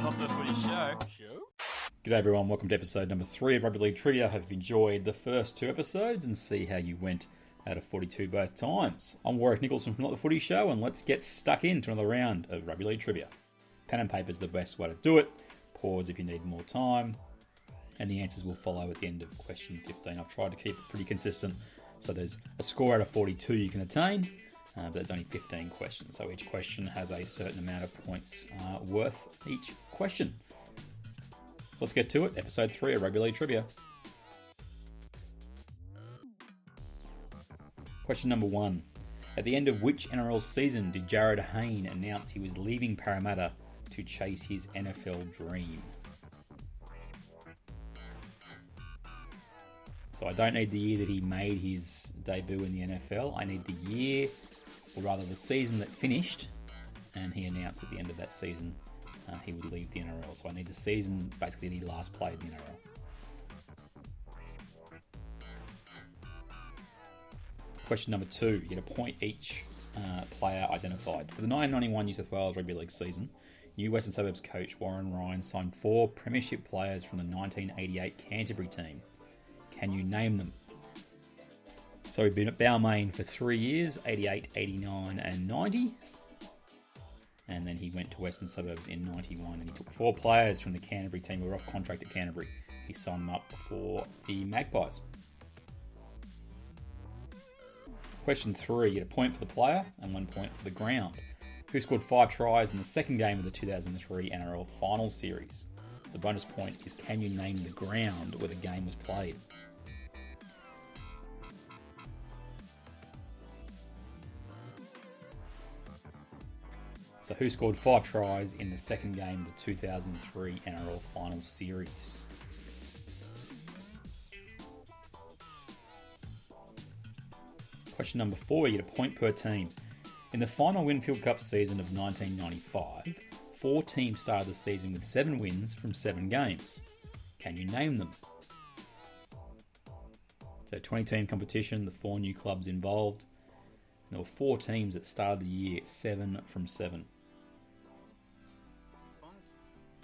Not The Footy Show. G'day everyone, welcome to episode number 3 of Rugby League Trivia. I hope you've enjoyed the first 2 episodes and see how you went out of 42 both times. I'm Warwick Nicholson from Not The Footy Show, and let's get stuck into another round of Rugby League Trivia. Pen and paper is the best way to do it. Pause if you need more time, and the answers will follow at the end of question 15. I've tried to keep it pretty consistent, so there's a score out of 42 you can attain, but there's only 15 questions, so each question has a certain amount of points worth each question. Let's get to it. Episode 3 of Rugby League Trivia. Question number 1. At the end of which NRL season did Jared Hayne announce he was leaving Parramatta to chase his NFL dream? So I don't need the year that he made his debut in the NFL. I need the year, or rather the season that finished, and he announced at the end of that season he would leave the NRL. So I need the season basically that he last played in the NRL. Question number 2. You get a point each player identified. For the 1991 New South Wales Rugby League season, new Western Suburbs coach Warren Ryan signed 4 premiership players from the 1988 Canterbury team. Can you name them? So he'd been at Balmain for 3 years, 88, 89 and 90. And then he went to Western Suburbs in 91 and he took 4 players from the Canterbury team who were off contract at Canterbury. He signed them up for the Magpies. Question 3, you get a point for the player and 1 point for the ground. Who scored 5 tries in the second game of the 2003 NRL Finals Series? The bonus point is, can you name the ground where the game was played? So who scored 5 tries in the second game of the 2003 NRL Finals Series? Question number 4, you get a point per team. In the final Winfield Cup season of 1995, 4 teams started the season with 7 wins from 7 games. Can you name them? So 20-team competition, the 4 new clubs involved. There were 4 teams that started the year 7 from 7.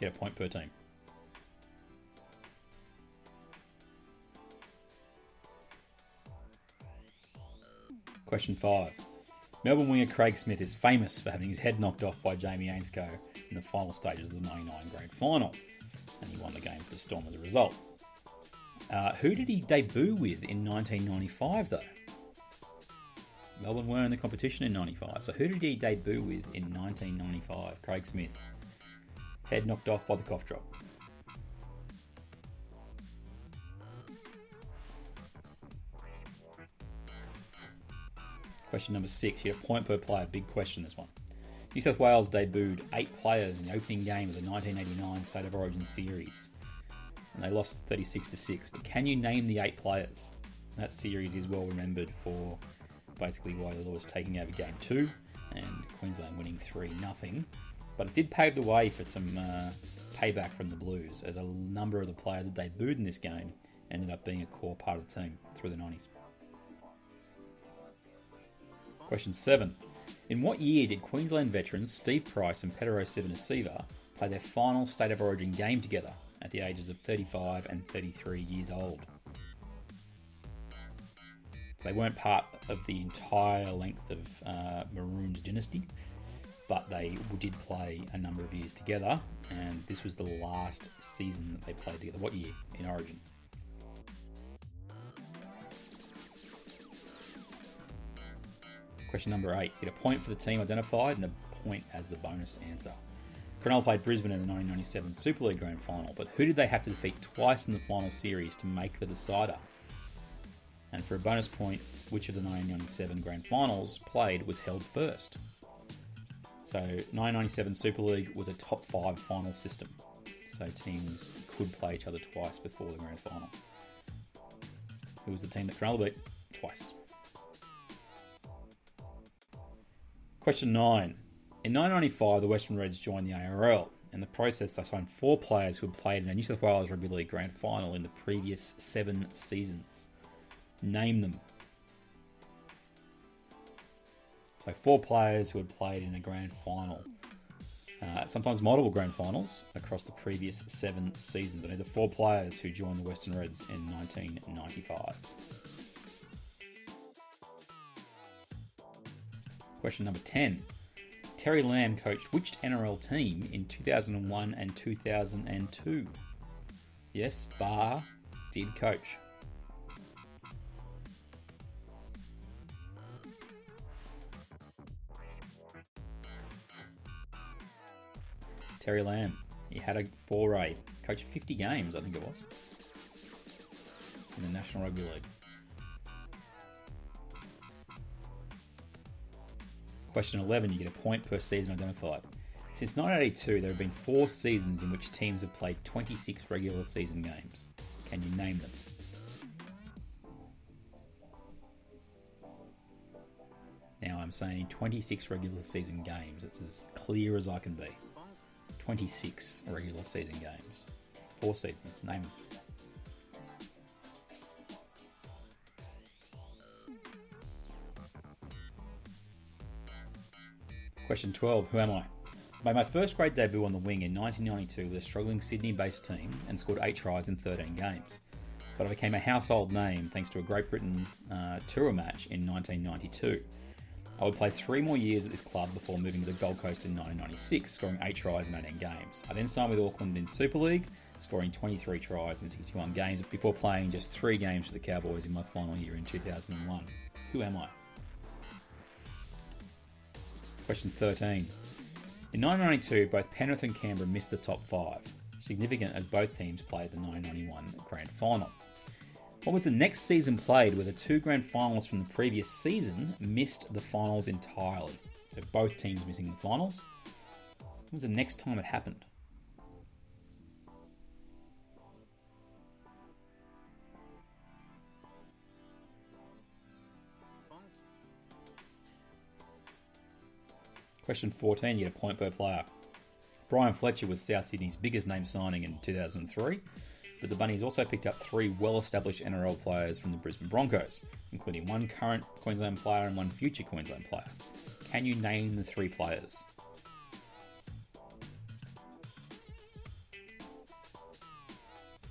Get a point per team. Question 5. Melbourne winger Craig Smith is famous for having his head knocked off by Jamie Ainscough in the final stages of the 99 Grand Final, and he won the game for the Storm as a result. Who did he debut with in 1995 though? Melbourne were in the competition in 95, so who did he debut with in 1995? Craig Smith. Head knocked off by the cough drop. Question number 6. You get a point per player. Big question, this one. New South Wales debuted 8 players in the opening game of the 1989 State of Origin series, and they lost 36-6. But can you name the 8 players? That series is well remembered for basically Wailua was taking over game 2 and Queensland winning 3-0. But it did pave the way for some payback from the Blues, as a number of the players that debuted in this game ended up being a core part of the team through the 90s. Question 7. In what year did Queensland veterans Steve Price and Petero Civoniceva play their final State of Origin game together at the ages of 35 and 33 years old? So they weren't part of the entire length of Maroons dynasty, but they did play a number of years together, and this was the last season that they played together. What year in Origin? Question number 8. You get a point for the team identified and a point as the bonus answer. Cronulla played Brisbane in the 1997 Super League Grand Final, but who did they have to defeat twice in the final series to make the decider? And for a bonus point, which of the 1997 Grand Finals played was held first? So 1997 Super League was a top 5 final system, so teams could play each other twice before the Grand Final. Who was the team that Cronulla beat? Twice. Question 9. In 1995, the Western Reds joined the ARL. In the process, they signed 4 players who had played in a New South Wales Rugby League Grand Final in the previous 7 seasons. Name them. So 4 players who had played in a grand final sometimes multiple grand finals across the previous 7 seasons. I need the 4 players who joined the Western Reds in 1995. Question number 10. Terry Lamb coached which NRL team in 2001 and 2002? Yes, Barr did coach. Terry Lamb, he had a foray, coached 50 games, I think it was, in the National Rugby League. Question 11, you get a point per season identified. Since 1982, there have been 4 seasons in which teams have played 26 regular season games. Can you name them? Now I'm saying 26 regular season games. It's as clear as I can be. 26 regular season games. 4 seasons. Name them. Question 12. Who am I? Made my first grade debut on the wing in 1992 with a struggling Sydney-based team and scored 8 tries in 13 games. But I became a household name thanks to a Great Britain tour match in 1992. I would play 3 more years at this club before moving to the Gold Coast in 1996, scoring 8 tries in 18 games. I then signed with Auckland in Super League, scoring 23 tries in 61 games before playing just 3 games for the Cowboys in my final year in 2001. Who am I? Question 13. In 1992, both Penrith and Canberra missed the top 5, significant as both teams played the 1991 Grand Final. What was the next season played where the 2 grand finals from the previous season missed the finals entirely? So both teams missing the finals. When was the next time it happened? Question 14, you get a point per player. Brian Fletcher was South Sydney's biggest name signing in 2003, but the Bunnies also picked up 3 well-established NRL players from the Brisbane Broncos, including 1 current Queensland player and 1 future Queensland player. Can you name the 3 players?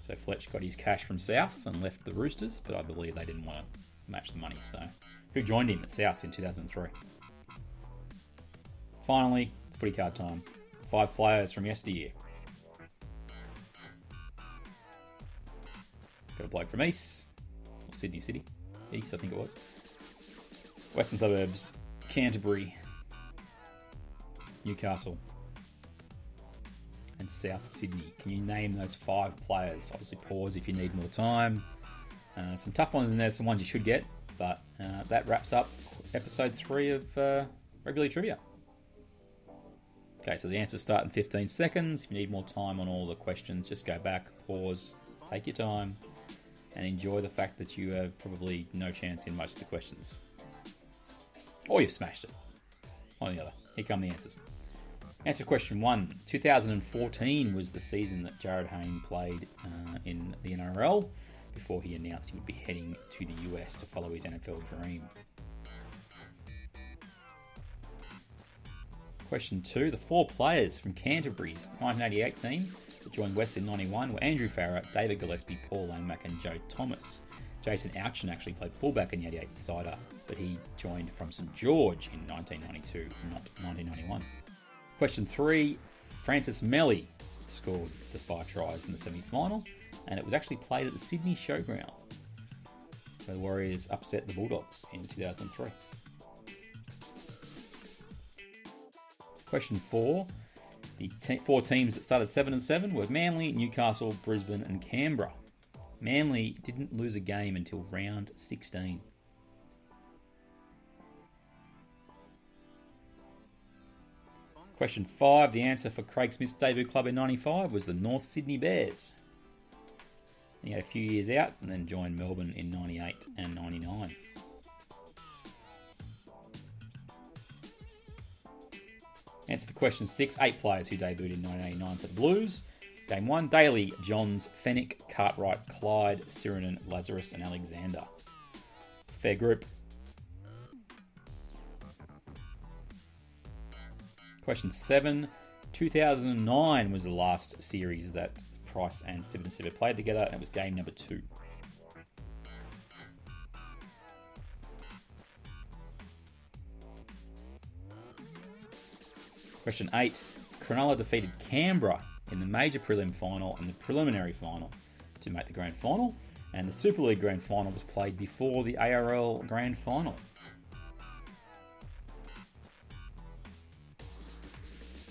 So Fletch got his cash from South and left the Roosters, but I believe they didn't want to match the money. So who joined him at South in 2003? Finally, it's footy card time. 5 players from yesteryear. Got a bloke from East, or Sydney City. East, I think it was. Western Suburbs, Canterbury, Newcastle, and South Sydney. Can you name those 5 players? Obviously pause if you need more time. Some tough ones in there, some ones you should get. But that wraps up episode 3 of Rugby League Trivia. Okay, so the answers start in 15 seconds. If you need more time on all the questions, just go back, pause, take your time, and enjoy the fact that you have probably no chance in most of the questions. Or you've smashed it. One or the other. Here come the answers. Answer question 1. 2014 was the season that Jared Hayne played in the NRL before he announced he would be heading to the US to follow his NFL dream. Question 2. The 4 players from Canterbury's 1988 team that joined West in 91 were Andrew Farrah, David Gillespie, Paul Langmack and Joe Thomas. Jason Ouchen actually played fullback in the 88 Cider, but he joined from St George in 1992, not 1991. Question 3. Francis Melly scored the 5 tries in the semi-final, and it was actually played at the Sydney Showground. The Warriors upset the Bulldogs in 2003. Question 4. The 4 teams that started 7-7 were Manly, Newcastle, Brisbane and Canberra. Manly didn't lose a game until round 16. Question 5. The answer for Craig Smith's debut club in 95 was the North Sydney Bears. He had a few years out and then joined Melbourne in 98 and 99. Answer to question 6. 8 players who debuted in 1989 for the Blues. Game 1, Daly, Johns, Fennick, Cartwright, Clyde, Sirinen, Lazarus and Alexander. It's a fair group. Question 7. 2009 was the last series that Price and Stevenson ever played together, and it was game number 2. Question 8. Cronulla defeated Canberra in the major prelim final and the preliminary final to make the grand final, and the Super League grand final was played before the ARL grand final.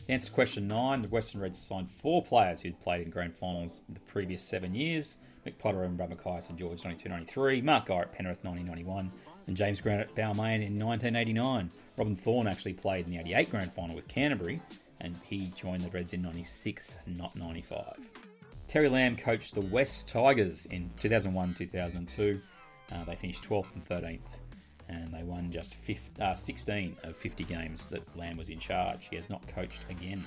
The answer to question 9, the Western Reds signed 4 players who'd played in grand finals in the previous 7 years. Mick Potter and Brad Mackay St George 92-93, Mark Guy at Penrith 1991, and James Grant at Balmain in 1989. Robin Thorne actually played in the 88 grand final with Canterbury, and he joined the Reds in 96, not 95. Terry Lamb coached the West Tigers in 2001-2002. They finished 12th and 13th. And they won just 16 of 50 games that Lamb was in charge. He has not coached again.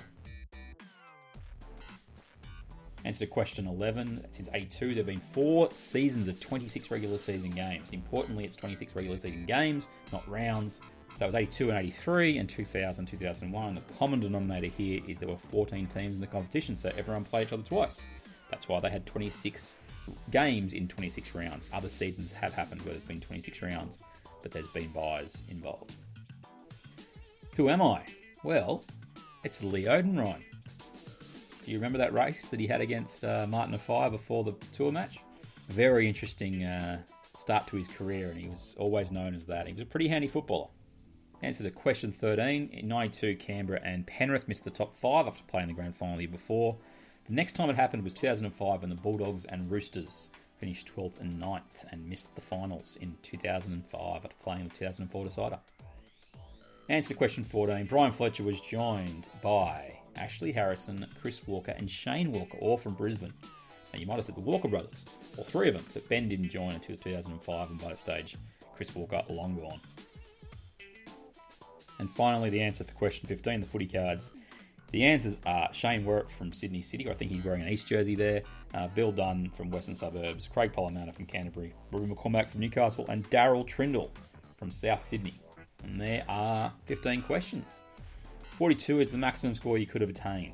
Answer to question 11. Since 82, there have been 4 seasons of 26 regular season games. Importantly, it's 26 regular season games, not rounds. So it was 82 and 83 and 2000, 2001. The common denominator here is there were 14 teams in the competition, so everyone played each other twice. That's why they had 26 games in 26 rounds. Other seasons have happened where there's been 26 rounds, but there's been buys involved. Who am I? Well, it's Lee Odenrine. Do you remember that race that he had against Martin Afai before the tour match? A very interesting start to his career, and he was always known as that. He was a pretty handy footballer. Answer to question 13. In 92, Canberra and Penrith missed the top 5 after playing the grand final the year before. The next time it happened was 2005 when the Bulldogs and Roosters finished 12th and 9th and missed the finals in 2005 after playing the 2004 decider. Answer to question 14. Brian Fletcher was joined by Ashley Harrison, Chris Walker and Shane Walker, all from Brisbane. Now you might have said the Walker brothers, all 3 of them, but Ben didn't join until 2005, and by that stage Chris Walker long gone. And finally the answer for question 15, the footy cards. The answers are Shane Werrett from Sydney City, I think he's wearing an East jersey there, Bill Dunn from Western Suburbs, Craig Polamatta from Canterbury, Rory McCormack from Newcastle, and Darryl Trindle from South Sydney. And there are 15 questions. 42 is the maximum score you could have attained.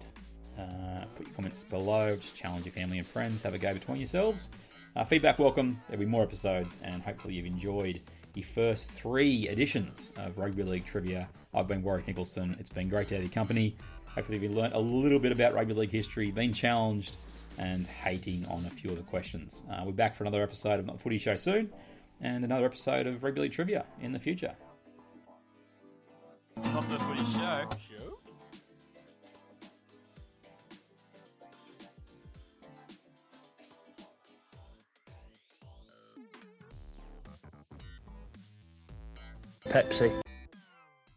Put your comments below, just challenge your family and friends, have a go between yourselves. Feedback welcome, there'll be more episodes, and hopefully you've enjoyed the first 3 editions of Rugby League Trivia. I've been Warwick Nicholson, it's been great to have your company. Hopefully you've learnt a little bit about rugby league history, been challenged, and hating on a few of the questions. We're back for another episode of Not The Footy Show soon, and another episode of Rugby League Trivia in the future. Not The Footy Show. Pepsi.